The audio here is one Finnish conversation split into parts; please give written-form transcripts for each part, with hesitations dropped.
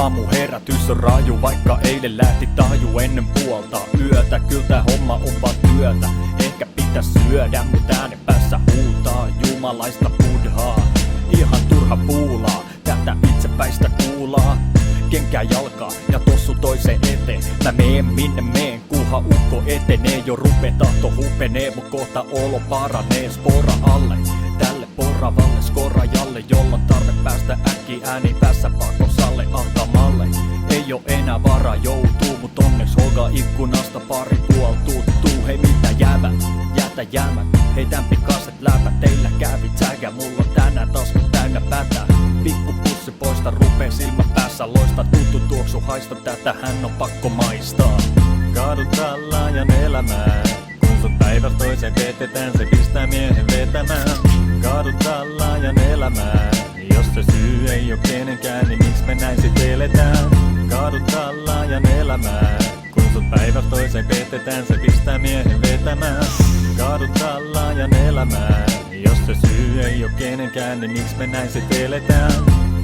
Aamuherätys on raju, vaikka eilen lähti taju ennen puolta yötä. Kyllä tää homma on vaan työtä, ehkä pitäis syödä, mut äänen päässä huutaa jumalaista buddhaa. Ihan turha puulaa, tätä itsepäistä kuulaa. Kenkää jalkaa ja tossu toisen eteen. Mä meen minne meen, kuha ukko etenee. Jo rupe tahto hupenee, mut kohta olo paranee. Spora alle, tälle poravalle skorajalle, jolla on tarve päästä äkki ääni päässä pakosalle ahtamalle. Ei oo enää vara joutuu, mut onnes hoga ikkunasta pari puoltuuttuu. Hei mitä jäävät, jätä jäämät, heitän pikaiset läpät. Teillä kävi tsägä, mulla on tänään tasku täynnä pätä. Pikku pussi poista, rupee silmä päässä loista. Tuttu tuoksu haista, tätä hän on pakko maistaa. Kaadutaan laajan elämää, kun sut päivästä toiseen vetetään, se pistää miehen vetämään. Kaadutaan laajan elämää, jos se syy ei oo kenenkään, niin miksi me näin sit eletään? Kaadutaan laajan elämää, kun sut päivästä toiseen vetetään, se pistää miehen vetämään. Kaadutaan laajan elämää, jos se syy ei oo kenenkään, niin miksi me näin sit eletään?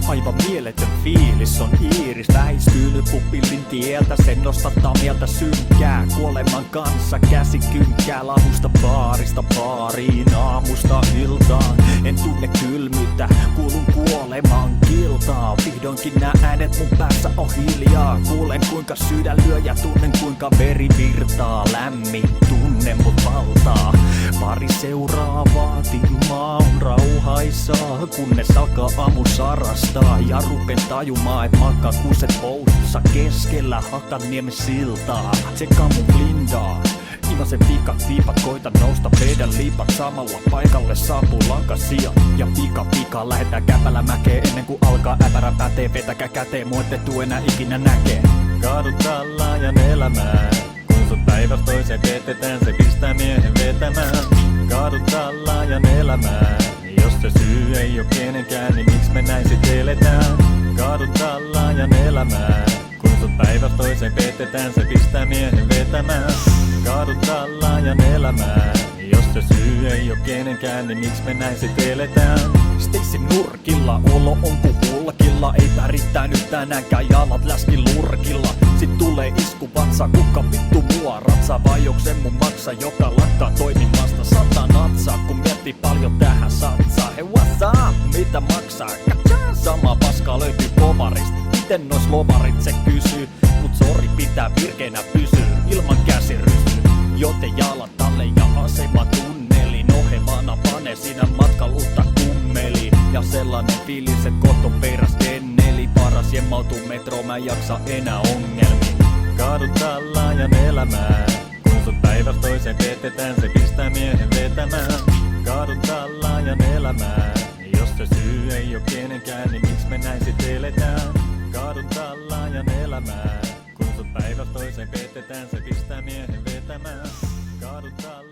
Aivan mieletön fiilis on Iiris, väistynyt pupillin tieltä, sen nostattaa mieltä synkkää. Kuoleman kanssa käsi kynkkää, lahusta baarista baariin, aamusta iltaan. En tunne kylmyyttä, kuulun kuoleman kiltaan. Vihdoinkin nää äänet mun päässä on hiljaa. Kuulen kuinka sydän lyö ja tunnen kuinka veri virtaa. Lämmin tunne mut valtaa, pari seuraavaa timmaa on rauhaisaa, kunnes alkaa aamu sarastaa. Ja rupen tajumaan, et makaa kuuset pousussa keskellä Hakaniemen siltaa. Tsekkaa mun blindaa, imasen viikat viipat, koita nousta vedän liipat. Samalla paikalle saapuu lankasia ja pika lähetään käpällä mäkeen. Ennen kuin alkaa äpärä pätee, vetäkää käteen, mua ette tuu enää ikinä näkee. Kaadutaan laajan elämää, kun sut päivästä toiseen vetetään, se pistää miehen vetämään. Kaadutaan laajan elämää, jos se syy ei oo kenenkään, niin miksi me näin sit eletään? Kaadutaan laajan elämää, kun sut päivästä toiseen vetetään, se pistää miehen vetämään. Kaadutaan laajan elämää, jos se syy ei oo kenenkään, niin miksi me näin sit eletään? Stacyn nurkilla, olo on ku hulkilla. Ei värittää nyt tänäänkään, jalat läski lurkilla. Sit tulee isku vatsa, kuka vittu mua ratsaa? Vai onks se mun maksa, joka lakkaa toimimasta? Sata natsaa, kun miettii paljon tähän satsaa. Hei what's up, mitä maksaa? Katsaa, sama paskaa löytyy kovarista. Miten nois lomarit se kysyy? Mut sori, pitää virkeinä pysyy ilman käsirysyy. Joten jalat alle ja asema tunnelin ohevana pane siinä matkalutta kummeli. Ja sellainen fiilis, et koton peräs kenneli. Paras jemmautuu metro, mä en jaksa enää ongelmiin. Kaadutaan laajan elämää, kun sut päivästä toiseen vetetään, se pistää miehen vetämään. Kaadutaan laajan elämää, jos se syy ei oo kenenkään, niin miksi me näin sit eletään? Kaadutaan laajan elämää, kun sut päivästä toiseen vetetään, se pistää miehen vetämään. Kaadutaan